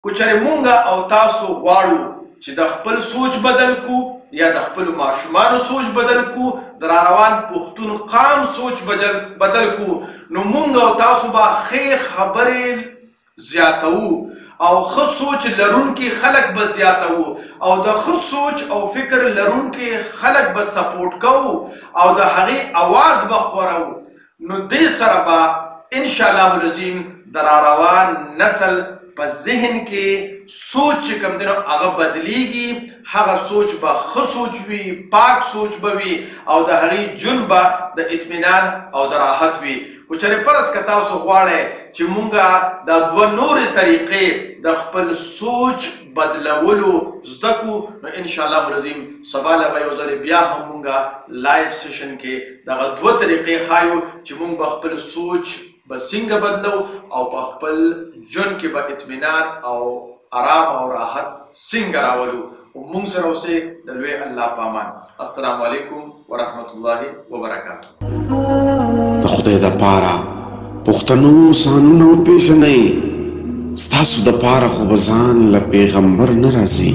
کو چېرې مونږ او تاسو غواړو چې د خپل سوچ بدل کو یا د خپلو ماشومانو سوچ بدل کو د راروان پښتون قام سوچ بدل کو نو مونږ او تاسو به ښې خبرې زیاتوو او ښه سوچ لرونکي خلک به زیاتوو او د ښه سوچ او فکر لرونکي خلک به سپورټ کوو او د هغې اواز به خورو نو دې سره به انشاءالله العظیم د راروان نسل په ذهن کې سوچ چې کوم دی نو هغه بدلیږي هغه سوچ به ښه سوچ وي پاک سوچ به وي او د هغې ژوند به د اطمینان او د راحت وي خو چېرې فرض که تاسو غواړئ چې مونږ دا دوه نورې طریقې د خپل سوچ بدلولو زده کړو نو انشاءالله العظیم سبا له به یو ځلې بیا هم مونږ لایف سیشن کې دغه دوه طریقې ښایو چې مونږ به خپل سوچ به څنګه بدلو او په خپل ژوند کې به اطمینان او آرام او راحت څنګه راولو مونږ سره اوسئ د لوی الله په امان السلام علیکم ورحمت الله وبرکاته د خدای دپاره پښتنو سانونه وپېژنئ ستاسو دپاره خو به ځان له پیغمبر نه راځي